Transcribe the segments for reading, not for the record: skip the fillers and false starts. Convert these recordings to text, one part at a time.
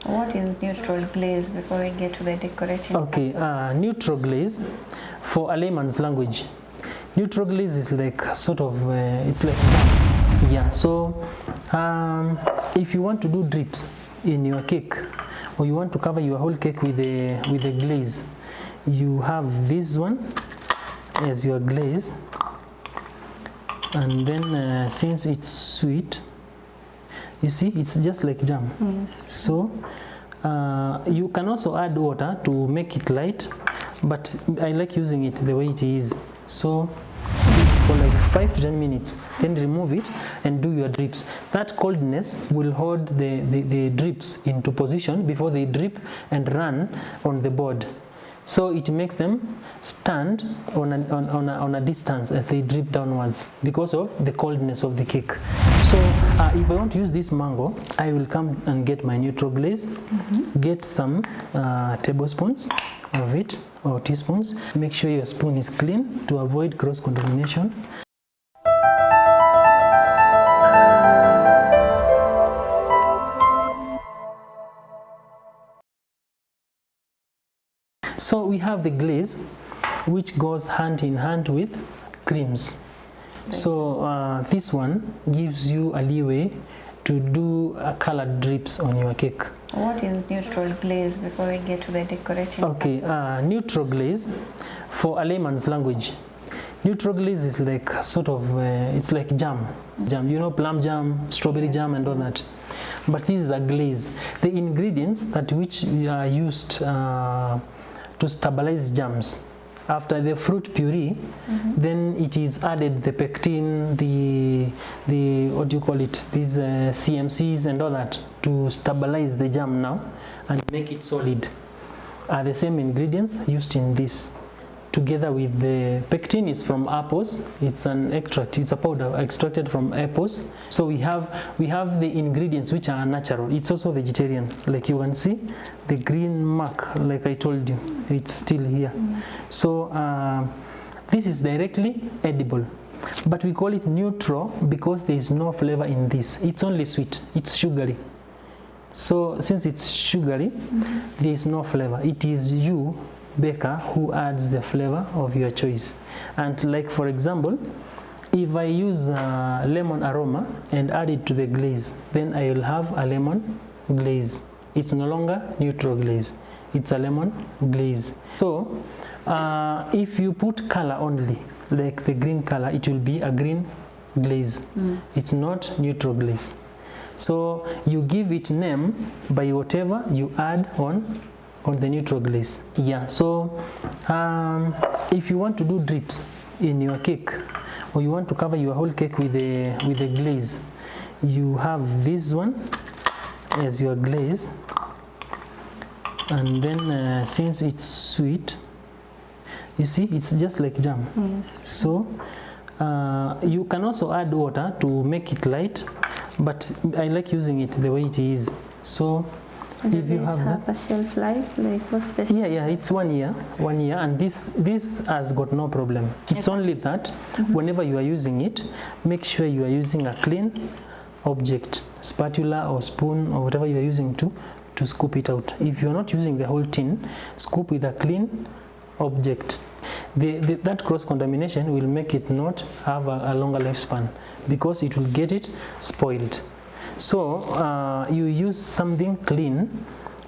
What is neutral glaze before we get to the decorating? Okay, neutral glaze, for a layman's language, neutral glaze is like sort of it's like jam. Yeah. So if you want to do drips in your cake, or you want to cover your whole cake with a glaze, you have this one as your glaze, and then since it's sweet, you see it's just like jam. Yes. So you can also add water to make it light, but I like using it the way it is. So for like 5 to 10 minutes, then remove it and do your drips. That coldness will hold the drips into position before they drip and run on the board. So it makes them stand on a distance as they drip downwards because of the coldness of the cake. So if I want to use this mango, I will come and get my neutral glaze, get some tablespoons of it, or teaspoons. Make sure your spoon is clean to avoid cross-contamination. So we have the glaze, which goes hand in hand with creams. So this one gives you a leeway to do colored drips on your cake. What is neutral glaze before we get to the decorating? Okay, neutral glaze, for a layman's language, neutral glaze is like sort of it's like jam. You know, plum jam, strawberry jam, and all that. But this is a glaze. The ingredients that which are used to stabilize jams, after the fruit puree, then it is added the pectin, the what do you call it, these CMCs and all that, to stabilize the jam now and make it solid. Are the same ingredients used in this, together with the pectin is from apples. It's an extract, it's a powder extracted from apples. So we have the ingredients which are natural. It's also vegetarian, like you can see the green mark, like I told you, it's still here. So this is directly edible, but we call it neutral because there is no flavor in this. It's only sweet, it's sugary. So since it's sugary, there is no flavor. It is you, baker, who adds the flavor of your choice. And like for example, if I use lemon aroma and add it to the glaze, then I will have a lemon glaze. It's no longer neutral glaze, it's a lemon glaze. So if you put color only, like the green color, it will be a green glaze. It's not neutral glaze. So you give it name by whatever you add on the neutral glaze. Yeah. So if you want to do drips in your cake, or you want to cover your whole cake with a glaze, you have this one as your glaze, and then since it's sweet, you see it's just like jam. Yes. So you can also add water to make it light, but I like using it the way it is. So if you have that, a shelf life, like what's the shelf? yeah, it's 1 year, and this has got no problem. It's only that whenever you are using it, make sure you are using a clean object, spatula or spoon or whatever you are using to scoop it out. If you are not using the whole tin, scoop with a clean object. That cross-contamination will make it not have a longer lifespan, because it will get it spoiled. So you use something clean,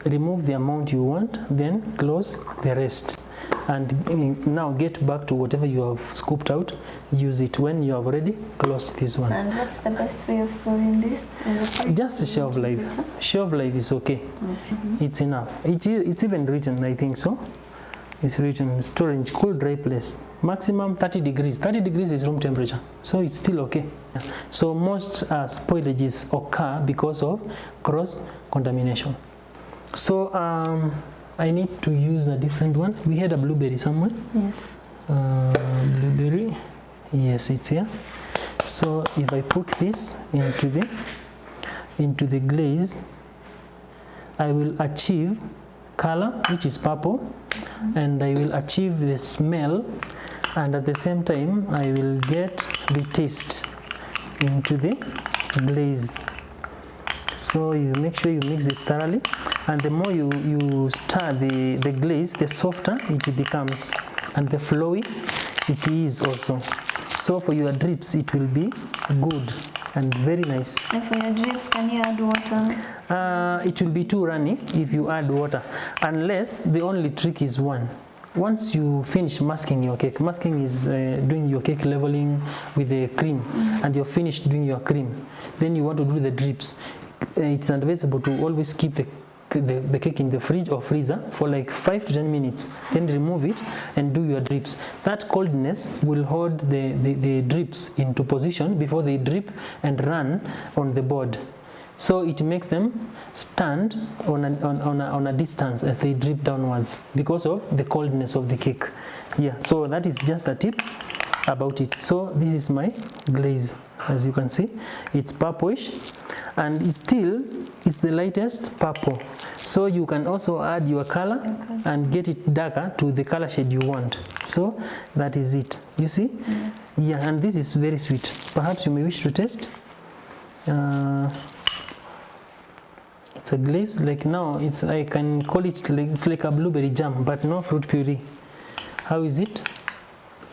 remove the amount you want, then close the rest, and now get back to whatever you have scooped out. Use it when you have already closed this one. And what's the best way of storing this? Just a shelf life. Shelf life is okay. It's enough. It's even written, I think so. It's written storage, cool, dry place, maximum 30 degrees. 30 degrees is room temperature, so it's still okay. So most spoilages occur because of cross contamination. So I need to use a different one. We had a blueberry somewhere. Yes. Blueberry, yes, it's here. So if I put this into the glaze, I will achieve color, which is purple, and I will achieve the smell, and at the same time I will get the taste into the glaze. So you make sure you mix it thoroughly, And the more you stir the glaze, the softer it becomes, and the flowy it is also. So for your drips, it will be good and very nice. And for your drips, can you add water? It will be too runny if you add water, unless the only trick is one. Once you finish masking your cake, masking is doing your cake leveling with the cream, and you're finished doing your cream, then you want to do the drips. It's advisable to always keep the cake in the fridge or freezer for like 5 to 10 minutes, then remove it and do your drips. That coldness will hold the drips into position before they drip and run on the board. So it makes them stand on a distance as they drip downwards because of the coldness of the cake. Yeah, so that is just a tip about it. So this is my glaze. As you can see, it's purplish, and it's the lightest purple. So you can also add your color and get it darker to the color shade you want. So that is it. You see? Yeah, and this is very sweet. Perhaps you may wish to taste. It's a glaze, like now I can call it like, it's like a blueberry jam, but no fruit puree. How is it?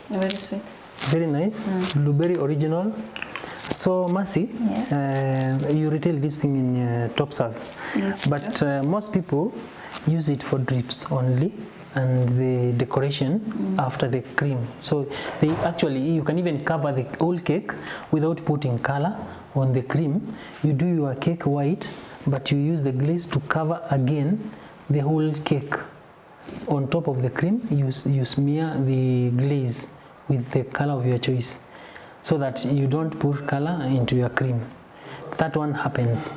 Very sweet. Very nice. Blueberry original. So Mercy, yes. You retail this thing in Top Serve, Yes, but most people use it for drips only and the decoration after the cream. So they actually, you can even cover the whole cake without putting color on the cream. You do your cake white, but you use the glaze to cover again the whole cake. On top of the cream, you smear the glaze with the color of your choice, so that you don't put color into your cream. That one happens,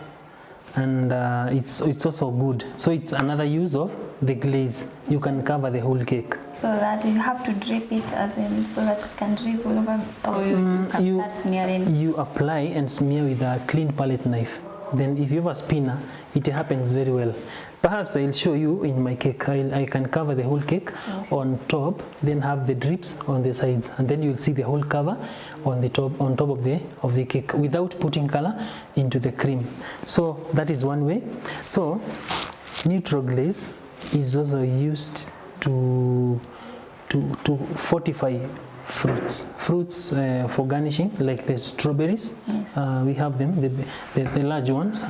and it's also good. So it's another use of the glaze. You can cover the whole cake. So that you have to drip it, as in, so that it can drip all over, or you start smearing. You apply and smear with a clean palette knife. Then if you have a spinner, it happens very well. Perhaps I'll show you in my cake. I can cover the whole cake on top, then have the drips on the sides, and then you'll see the whole cover on the top of the cake without putting color into the cream. So that is one way. So neutral glaze is also used to fortify fruits for garnishing, like the strawberries. Yes. We have them, the large ones,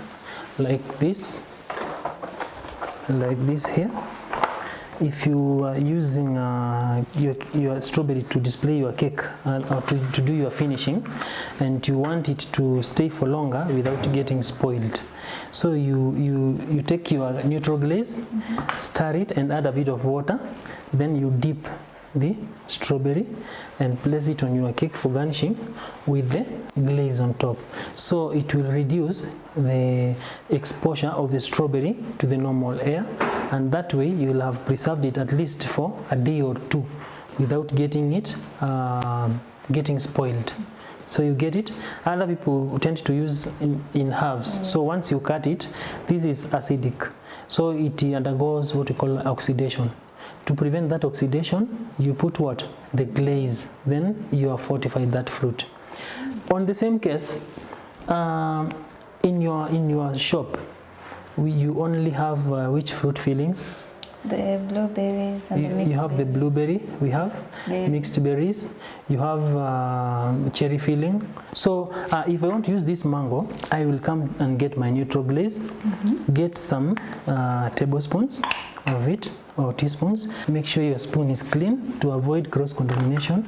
like this here. If you are using your strawberry to display your cake or to do your finishing, and you want it to stay for longer without getting spoiled, so you take your neutral glaze, stir it and add a bit of water, then you dip the strawberry and place it on your cake for garnishing with the glaze on top. So it will reduce the exposure of the strawberry to the normal air, and that way you will have preserved it at least for a day or two without getting it getting spoiled. So you get it. Other people tend to use in halves. So once you cut it, this is acidic, so it undergoes what we call oxidation. To prevent that oxidation, you put what? The glaze. Then you have fortified that fruit. On the same case, in your shop, you only have which fruit fillings? The blueberries and the mixed You have the blueberry, we have mixed berries, you have cherry filling. So if I want to use this mango, I will come and get my neutral glaze, get some tablespoons of it or teaspoons. Make sure your spoon is clean to avoid cross contamination.